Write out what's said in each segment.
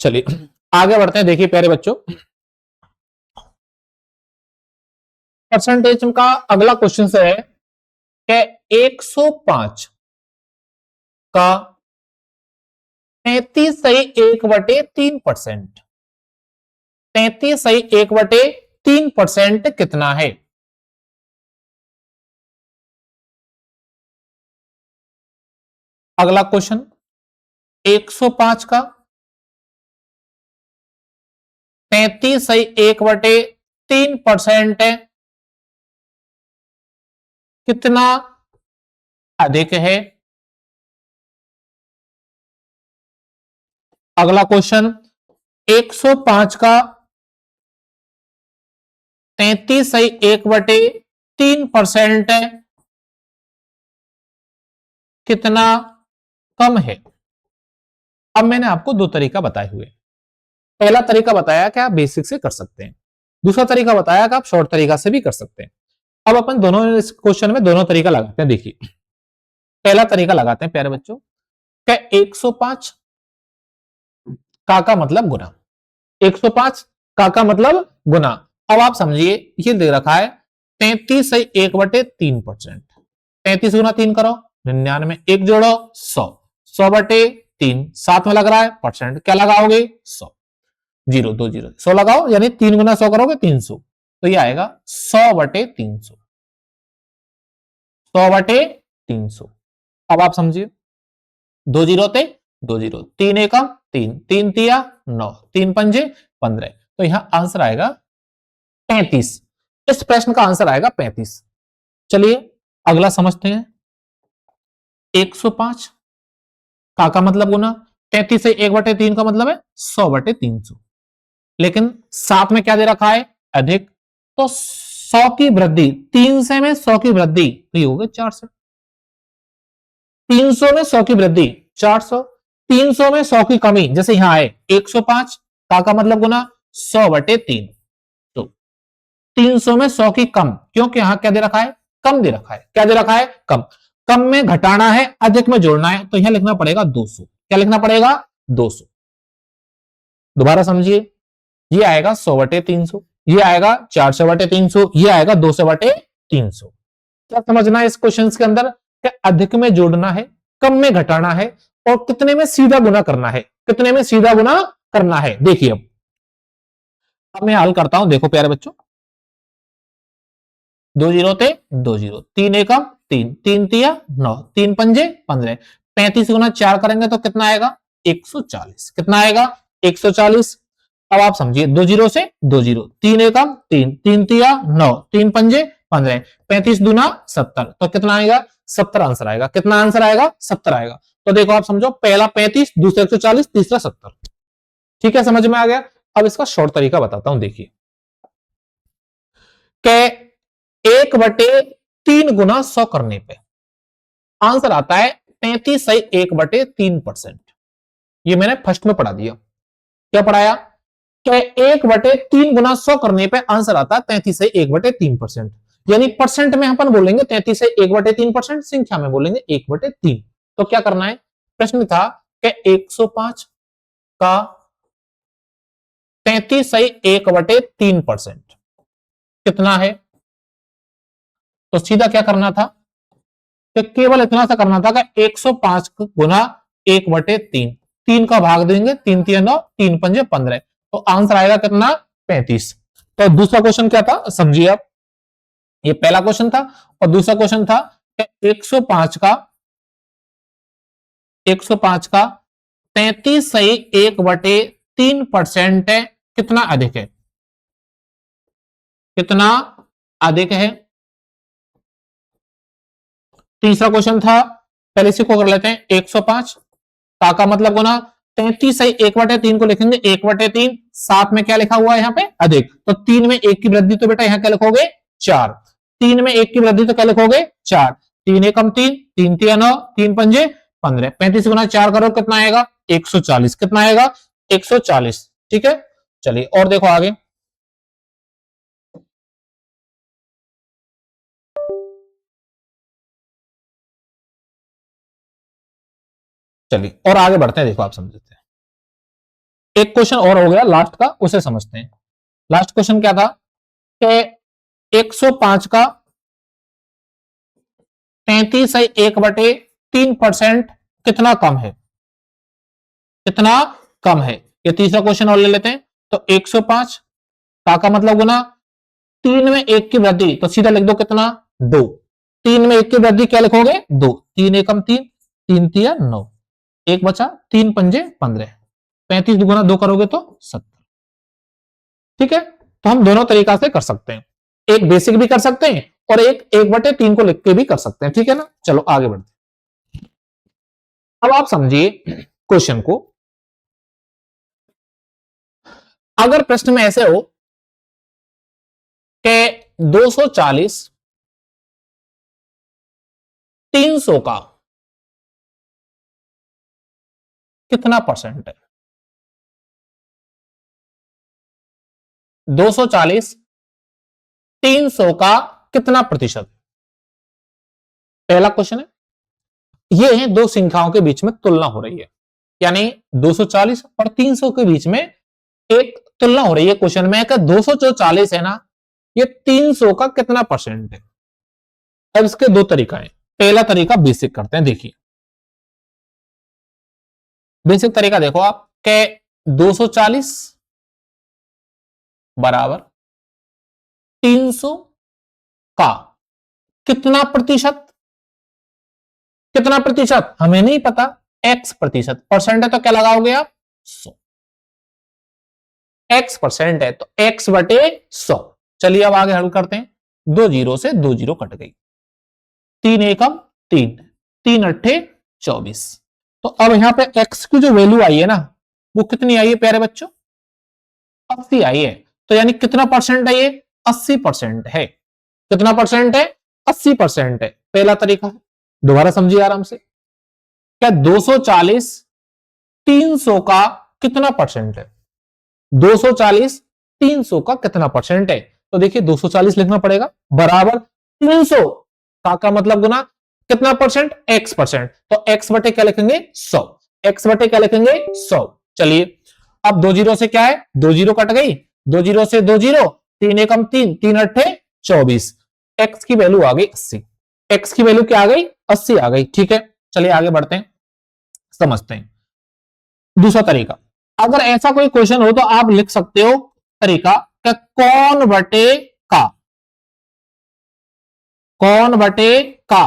चलिए आगे बढ़ते हैं। देखिए प्यारे बच्चों, परसेंटेज का अगला क्वेश्चन है कि 105 का 33/1/3%, 33/1/3% कितना है? अगला क्वेश्चन 105 का 33/1/3% कितना अधिक है? अगला क्वेश्चन 105 का 33/1/3% कितना कम है? अब मैंने आपको दो तरीका बताए हुए। पहला तरीका बताया कि आप बेसिक से कर सकते हैं, दूसरा तरीका बताया कि आप शॉर्ट तरीका से भी कर सकते हैं। अब अपन दोनों इस क्वेश्चन में दोनों तरीका लगाते हैं। देखिए पहला तरीका लगाते हैं प्यारे बच्चों, क्या 105 का मतलब गुना, 105 का मतलब गुना। अब आप समझिए ये दे रखा है 33/1/3%, 33 गुना 3 करो 99, एक जोड़ो 100, 100/3 साथ में लग रहा है परसेंट, क्या लगाओगे 100, जीरो दो जीरो 100 लगाओ, यानी 3 गुना 100 करोगे 300, तो ये आएगा 100/300, 100/300। अब आप समझिए, दो जीरो थे, दो जीरो, तीन एकम तीन, तीन तिया 9, तीन पंजे 15, तो यहां आंसर आएगा 35। इस प्रश्न का आंसर आएगा 35। चलिए अगला समझते हैं। 105 का मतलब गुना, 33/1/3 का मतलब है 100/300, लेकिन साथ में क्या दे रखा है अधिक, तो 100 की वृद्धि, 3 से में 100 की वृद्धि तो ये हो गए 400, 300 में 100 की वृद्धि 400, 300 में 100 की कमी, जैसे यहां आए 105 का मतलब गुना 100/3, तो 300 में 100 की कम, क्योंकि यहां क्या दे रखा है कम दे रखा है, क्या दे रखा है कम, कम में घटाना है अधिक में जोड़ना है, तो यहां लिखना पड़ेगा 200, क्या लिखना पड़ेगा 200। दोबारा समझिए, ये आएगा 100/300, ये आएगा 400/300, ये आएगा 200/300। क्या समझना है इस क्वेश्चन के अंदर, क्या अधिक में जोड़ना है, कम में घटाना है, और कितने में सीधा गुना करना है, कितने में सीधा गुना करना है। देखिए अब मैं हल करता हूं, देखो प्यारे बच्चों, दो जीरो थे, दो जीरो, तीन एकम तीन, तीन तिया 9, तीन पंजे 15, 35 गुना 4 करेंगे तो कितना आएगा 140, कितना आएगा 140। अब आप समझिए, दो जीरो से दो जीरो, तीन एकम तीन, तीन तिया 9, तीन पंजे 15, 35 दूना 70, तो कितना आएगा 70 आंसर आएगा। कितना आंसर आएगा 70 आएगा। तो देखो आप समझो, पहला 35, दूसरा 140, तीसरा 70। ठीक है, समझ में आ गया। अब इसका शॉर्ट तरीका बताता हूं। देखिए के 1/3 गुना 100 करने पे आंसर आता है 33/1/3%। ये मैंने फर्स्ट में पढ़ा दिया। क्या पढ़ाया कि 1/3 गुना 100 करने पे आंसर आता है 33/1/3%, यानी परसेंट में अपन बोलेंगे 33/1/3%, संख्या में बोलेंगे 1/3। तो क्या करना है, प्रश्न था कि 105 का 33/1/3% कितना है, तो सीधा क्या करना था, तो केवल इतना सा करना था कि 105 गुना 1/3, 3 का भाग देंगे, 3 3 9, 3 पंजे 15, तो आंसर आएगा कितना 35। तो दूसरा क्वेश्चन क्या था समझिए आप, ये पहला क्वेश्चन था, और दूसरा क्वेश्चन था कि 105 का 33/1/3% कितना अधिक है, कितना अधिक है। तीसरा क्वेश्चन था, पहले इसी को कर लेते हैं, 105 का मतलब गुना 33/1/3 को लिखेंगे 1/3, साथ में क्या लिखा हुआ है यहाँ पे अधिक, तो 3 में 1 की वृद्धि, तो बेटा यहाँ क्या लिखोगे 4, 3 में 1 की वृद्धि तो क्या लिखोगे 4, 3 एकम 3, 3 तिया 9, 3 पंजे 15, 35 गुना 4 करो कितना आएगा 140, कितना आएगा 140। ठीक है, चलिए और देखो आगे, चलिए और आगे बढ़ते हैं। देखो आप समझते हैं, एक क्वेश्चन और हो गया लास्ट का, उसे समझते हैं। लास्ट क्वेश्चन क्या था कि 105 का 33/1/3% कितना कम है, कितना कम है। ये तीसरा क्वेश्चन और ले लेते हैं। तो 105 का मतलब गुना 3 में 1 की वृद्धि, तो सीधा लिख दो कितना 2। 3 में 1 की वृद्धि क्या लिखोगे 2, 3 एकम 3, 3 तिया 9, 1 बचा, 3 पंजे 15, 35 दुगुना 2 करोगे तो 70। ठीक है, तो हम दोनों तरीका से कर सकते हैं, एक बेसिक भी कर सकते हैं और एक 1/3 को लिख के भी कर सकते हैं। ठीक है ना, चलो आगे बढ़ते हैं। अब आप समझिए क्वेश्चन को। अगर प्रश्न में ऐसे हो कि 240 300 का कितना परसेंट है, 240 300 का कितना प्रतिशत। पहला क्वेश्चन है, ये है दो संख्याओं के बीच में तुलना हो रही है, यानी 240 और 300 के बीच में एक तुलना हो रही है। क्वेश्चन में कि 240 है ना, ये 300 का कितना परसेंट है। अब इसके दो तरीका है। पहला तरीका बेसिक करते हैं, देखिए बेसिक तरीका देखो आप के 240 बराबर 300 का कितना प्रतिशत, कितना प्रतिशत हमें नहीं पता, x प्रतिशत, परसेंट है तो क्या लगाओगे आप 100, x परसेंट है तो x बटे 100। चलिए अब आगे हल करते हैं। 2 जीरो से 2 जीरो कट गई, 3 एकम 3, 3 अट्ठे 24। तो अब यहां पे x की जो वैल्यू आई है ना, वो कितनी आई है प्यारे बच्चों, 80 आई है। तो यानी कितना परसेंट है ये, 80% है। कितना परसेंट है, 80% है। पहला तरीका है, दोबारा समझिए आराम से। क्या 240 300 का कितना परसेंट है, 240 300 का कितना परसेंट है। तो देखिए 240 लिखना पड़ेगा बराबर 300 का मतलब गुना कितना परसेंट, x परसेंट। तो x बटे क्या लिखेंगे 100, x बटे क्या लिखेंगे 100। चलिए अब 2 जीरो से क्या है, 2 जीरो कट गई, 2 जीरो से 2 जीरो, 3 एकम 3, 3 अट्ठे 24, x की वैल्यू आ गई 80। x की वैल्यू क्या आ गई 80 आ गई। ठीक है, चलिए आगे बढ़ते हैं, समझते हैं दूसरा तरीका। अगर ऐसा कोई क्वेश्चन हो तो आप लिख सकते हो तरीका कि कौन बटे का, कौन बटे का,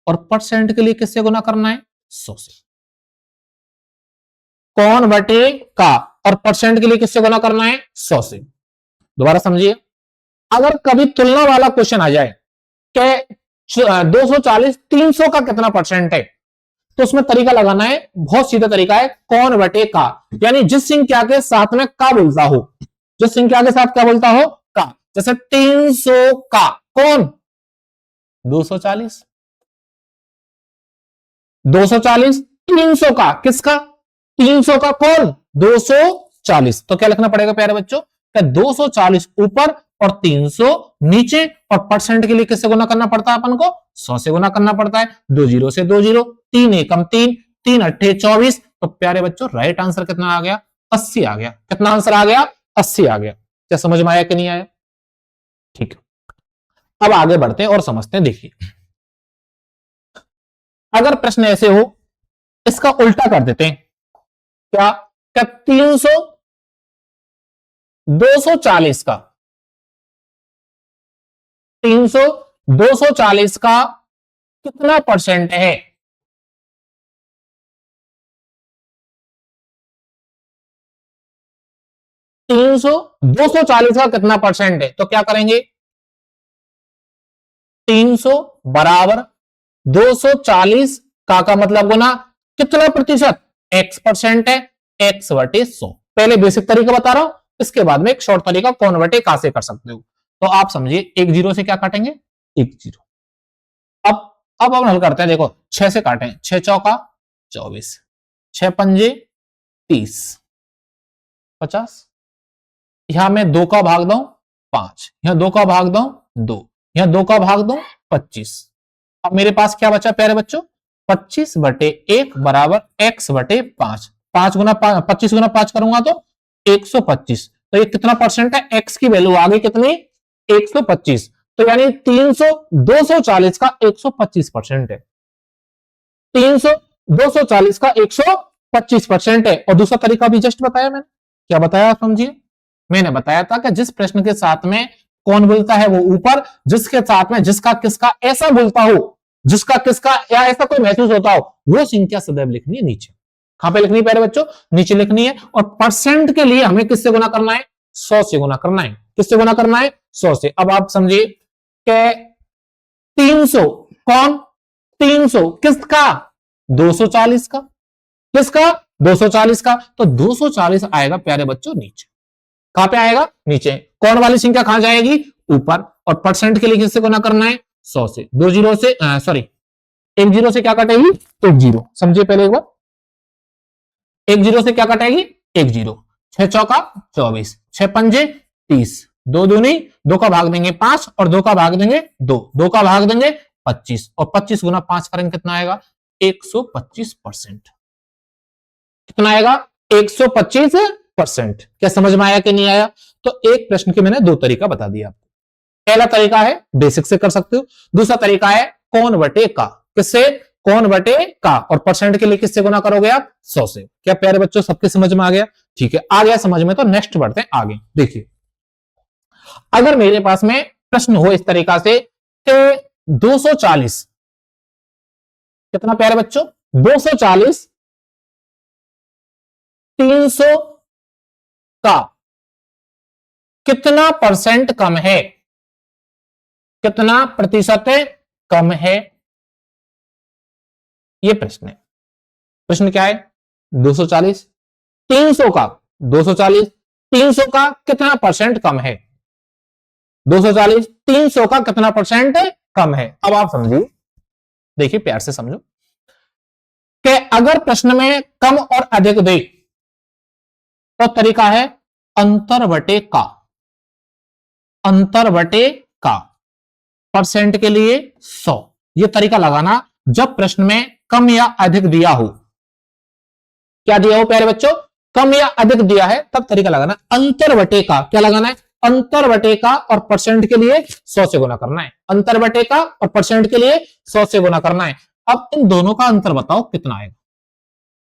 और परसेंट के लिए किससे गुना करना है 100 से। कौन बटे का और परसेंट के लिए किससे गुना करना है 100 से। दोबारा समझिए, अगर कभी तुलना वाला क्वेश्चन आ जाए कि 240 300 का कितना परसेंट है, तो उसमें तरीका लगाना है, बहुत सीधा तरीका है, कौन बटे का, यानी जिस संख्या के साथ में का बोलता हो, जिस संख्या के साथ क्या बोलता हो का। जैसे 300 का कौन 240, 240 300 का किसका, 300 का कौन 240। तो क्या लिखना पड़ेगा प्यारे बच्चों, क्या 240 ऊपर और 300 नीचे, और परसेंट के लिए किससे गुना करना पड़ता है अपन को 100 से गुना करना पड़ता है। 2 जीरो से 2 जीरो, 3 एकम 3, 3 अट्ठे 24। तो प्यारे बच्चों राइट आंसर कितना आ गया 80 आ गया। कितना आंसर आ गया 80 आ गया। क्या समझ में आया कि नहीं आया, ठीक है। अब आगे बढ़ते हैं और समझते हैं। देखिए अगर प्रश्न ऐसे हो, इसका उल्टा कर देते हैं। क्या क्या 300 240 का, 300 240 का कितना परसेंट है। तीन सौ 240 का कितना परसेंट है, तो क्या करेंगे 300 बराबर 240 का मतलब गुना कितना प्रतिशत, x परसेंट है, x बटे 100। पहले बेसिक तरीका बता रहा हूं, इसके बाद में एक शॉर्ट तरीका कौन बटे का से कर सकते हो। तो आप समझिए, एक जीरो से क्या काटेंगे, एक जीरो। अब हम हल करते हैं। देखो 6 से काटें, 6 चौका 24, 6 पंजे 30, 50। यहां मैं 2 का भाग दूं 5, यहां 2 का भाग दूं 2, यहां 2 का भाग दूं 25। अब मेरे पास क्या बचा प्यारे बच्चों, 25 बटे 1 बराबर x बटे 5। 5 गुना 25 गुना 5 करूंगा तो 125, तो ये कितना परसेंट है, एक्स की वैल्यू आ गई कितनी, 125, तो यानी 240 का 125% है, 300 240 का 125% है। और दूसरा तरीका भी जस्ट बताया मैंने, क्या बताया समझिए, मैंने बताया था कि जिस प्रश्न के साथ में कौन बोलता है वो ऊपर, जिसके साथ में जिसका किसका ऐसा बोलता हो, जिसका किसका या ऐसा कोई महसूस होता हो, वो संख्या सदैव लिखनी है नीचे। कहां पे लिखनी है प्यारे बच्चों, नीचे लिखनी है। और परसेंट के लिए हमें किससे गुना करना है, 100 से गुना करना है। किससे गुना करना है, 100 से। अब आप समझिए कि 300 कौन, 300 किसका, 240 का, किसका, 240 का, तो 240 आएगा प्यारे बच्चों नीचे। कहां पे आएगा, नीचे। कौन वाली संख्या कहां जाएगी, ऊपर। और परसेंट के लिए किससे गुना करना है, 100 से। 2 जीरो से सॉरी 1 जीरो से क्या कटेगी, 1 जीरो। समझिए पहले एक बार, 1 जीरो से क्या कटेगी, 1 जीरो। 6 चौका 24, 6 पंजे 30, 2 दूनी 2 का भाग देंगे 5 और 2 का भाग देंगे 2, 2 का भाग देंगे 25 और 25 गुना 5 करेंगे कितना आएगा, 125%। कितना आएगा, 125%। क्या समझ में आया कि नहीं आया। तो एक प्रश्न के मैंने 2 तरीका बता दिया आपको। पहला तरीका है बेसिक से कर सकते हो, दूसरा तरीका है कौन बटे का। किससे, कौन बटे का। और परसेंट के लिए किससे गुना करोगे आप, 100 से। क्या प्यारे बच्चों सबके समझ में आ गया, ठीक है, आ गया समझ में। तो नेक्स्ट बढ़ते हैं आगे। देखिए अगर मेरे पास में प्रश्न हो इस तरीका से कि 240, कितना प्यारे बच्चों, 240 300 का कितना परसेंट कम है, कितना प्रतिशत कम है, यह प्रश्न है। प्रश्न क्या है, 240 300 का, 240 300 का कितना परसेंट कम है, 240 300 का कितना परसेंट कम है। अब आप समझिए, देखिए प्यार से समझो कि अगर प्रश्न में कम और अधिक दे तो तरीका है अंतर बटे का, अंतर बटे का। परसेंट के लिए 100, यह तरीका लगाना जब प्रश्न में कम या अधिक दिया हो। क्या दिया हो प्यारे बच्चों, कम या अधिक दिया है, तब तरीका लगाना अंतर बटे का। क्या लगाना है, अंतर बटे का, और परसेंट के लिए 100 से गुना करना है। अंतर बटे का और परसेंट के लिए 100 से गुना करना है। अब इन दोनों का अंतर बताओ कितना आएगा।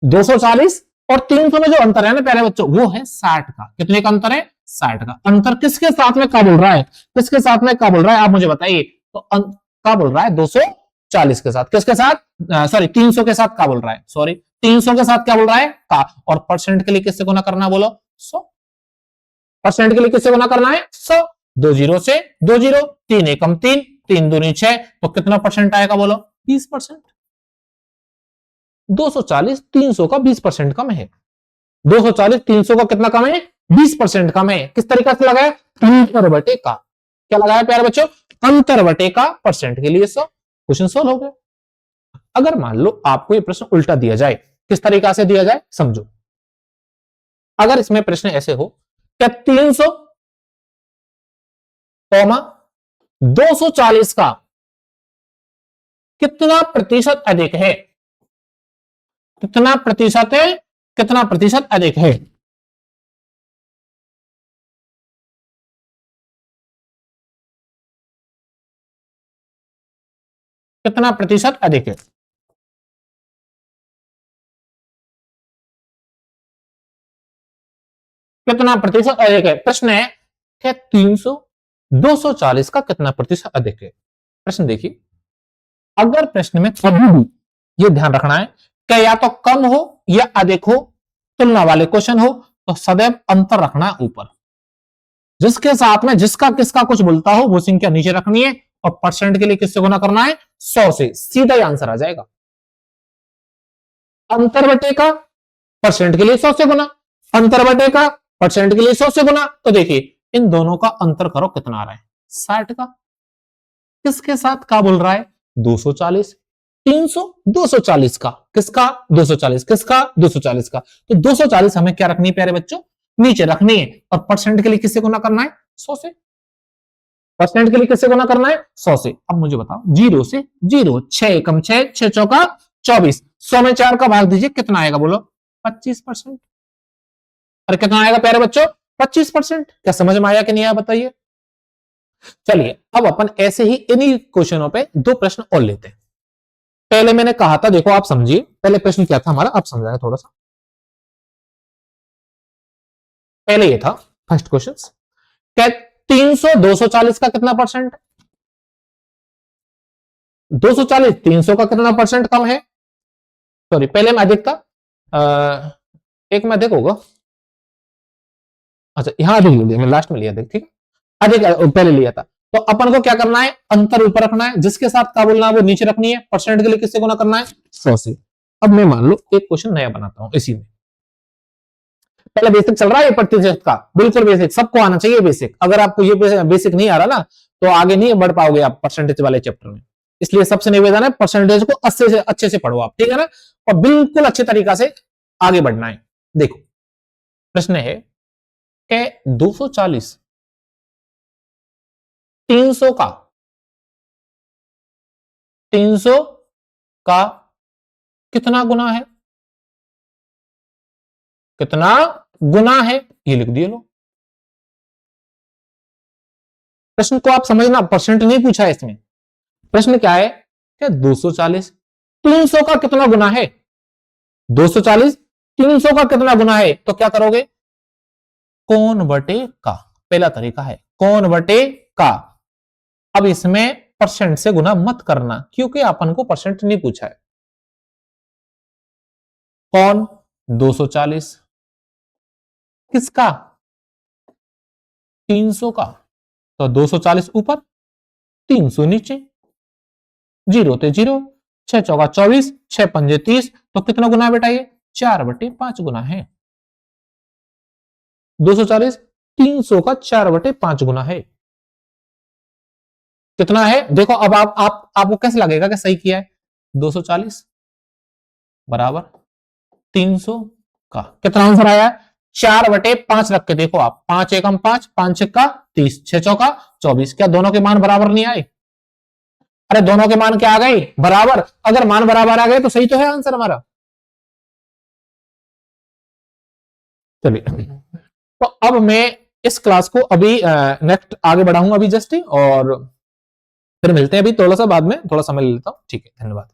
240 और 300 में जो अंतर है ना प्यारे बच्चों, वो है 60 का। कितने का अंतर है, 60 का। अंतर किसके साथ में क्या बोल रहा है, किसके साथ में क्या बोल रहा है, आप मुझे बताइए। तो क्या बोल रहा है, 240 के साथ। किसके साथ, सॉरी 300 के साथ क्या बोल रहा है, सॉरी 300 के साथ क्या बोल रहा है, का। और परसेंट के लिए किससे गुना करना, बोलो 100। परसेंट के लिए किससे गुना करना है, 100। 2 जीरो से 2 जीरो, 3 एकम 3, 3 दूनी 6, तो कितना परसेंट आएगा, बोलो 20%। 240 300 का 20% कम है। 240 300 का कितना कम है, 20% कम है। किस तरीका से लगाया, अंतर बटे का। क्या लगाया प्यारे बच्चों, अंतर बटे का, परसेंट के लिए 100। क्वेश्चन सोल्व हो गया। अगर मान लो आपको ये प्रश्न उल्टा दिया जाए, किस तरीका से दिया जाए समझो। अगर इसमें प्रश्न ऐसे हो कि 300 240 का कितना प्रतिशत अधिक है, कितना प्रतिशत है, कितना प्रतिशत अधिक है। कितना प्रतिशत अधिक है, कितना प्रतिशत अधिक है। प्रश्न है कि 300 240 का कितना प्रतिशत अधिक है। प्रश्न देखिए, अगर प्रश्न में कभी भी यह ध्यान रखना है कि या तो कम हो या अधिक हो, तुलना वाले क्वेश्चन हो, तो सदैव अंतर रखना ऊपर। जिसके साथ में जिसका किसका कुछ बोलता हो वो संख्या नीचे रखनी है। और परसेंट के लिए किससे गुना करना है, 100 से। सीधा ही आंसर आ जाएगा। अंतर बटे का, परसेंट के लिए 100 से गुना, अंतर बटे का, परसेंट के लिए 100 से गुना। तो देखिए इन दोनों का अंतर करो कितना आ रहा है, 60 का। किसके साथ क्या बोल रहा है, 240। 300 240 का, किसका 240, किसका 240 का। तो 240 हमें क्या रखनी है प्यारे बच्चों, नीचे रखनी है। और परसेंट के लिए किससे गुना करना है, 100 से। परसेंट के लिए किससे गुना करना है, 100 से। अब मुझे बताओ, 0 से 0, 6 एकम 6, 6 चौका 24, 100 में 4 का भाग दीजिए, कितना आएगा बोलो, 25%। अरे कितना आएगा प्यारे बच्चों? 25%। क्या समझ में आया कि नहीं आया बताइए? चलिए अब अपन ऐसे ही इन्हीं क्वेश्चनों पे दो प्रश्न और लेते हैं। पहले मैंने कहा था, देखो आप समझिए, पहले प्रश्न क्या था हमारा, आप समझाए थोड़ा सा। पहले ये था फर्स्ट क्वेश्चन, क्या 300 240 का कितना परसेंट? 240 300 का कितना परसेंट कम है? सॉरी, पहले मैं अधिक था, एक में अधिक होगा। अच्छा यहां अधिक लिया, मैं लास्ट में लिया अधिक, ठीक है, अधिक पहले लिया था। तो अपन को क्या करना है, अंतर ऊपर रखना है, जिसके साथ क्या बोलना है वो नीचे रखनी है, परसेंट के लिए किससे गुना करना है? 100 से। अब मैं मान लो एक क्वेश्चन नया बनाता हूं इसी में, पहले बेसिक चल रहा है प्रतिशत का, बिल्कुल बेसिक, सबको आना चाहिए बेसिक। अगर आपको ये बेसिक नहीं आ रहा ना तो आगे नहीं बढ़ पाओगे आप परसेंटेज वाले चैप्टर में। इसलिए सबसे निवेदन है परसेंटेज को अच्छे से पढ़ो आप, ठीक है ना, और बिल्कुल अच्छे तरीका से आगे बढ़ना है। देखो प्रश्न है कि 240 300 का कितना गुना है? कितना गुना है ये लिख दिए लो। प्रश्न को आप समझना, परसेंट नहीं पूछा है इसमें। प्रश्न क्या है कि 240 300 का कितना गुना है? 240 300 का कितना गुना है? तो क्या करोगे, कौन बटे का, पहला तरीका है कौन बटे का। अब इसमें परसेंट से गुना मत करना क्योंकि अपन को परसेंट नहीं पूछा है। कौन 240 किसका? 300 का। तो 240 ऊपर 300 नीचे, जीरो ते जीरो, 6 चौका 24, 6 पंजे 30, तो कितना गुना है बेटा ये? 4/5 गुना है। 240 300 का 4/5 गुना है। कितना है देखो, अब आपको कैसे लगेगा कि सही किया है? 240 बराबर 300 का कितना आंसर आया है? 4/5 रख के देखो आप, 5 एकम 5, 5 छक्का 30, 6 चौका 24। क्या दोनों के मान बराबर नहीं आए? अरे दोनों के मान क्या आ गए? बराबर। अगर मान बराबर आ गए तो सही तो है आंसर हमारा। चलिए तो अब मैं इस क्लास को अभी नेक्स्ट आगे बढ़ाऊंगा अभी जस्ट, और फिर मिलते हैं अभी थोड़ा सा बाद में, थोड़ा समय ले लेता हूं, ठीक है, धन्यवाद।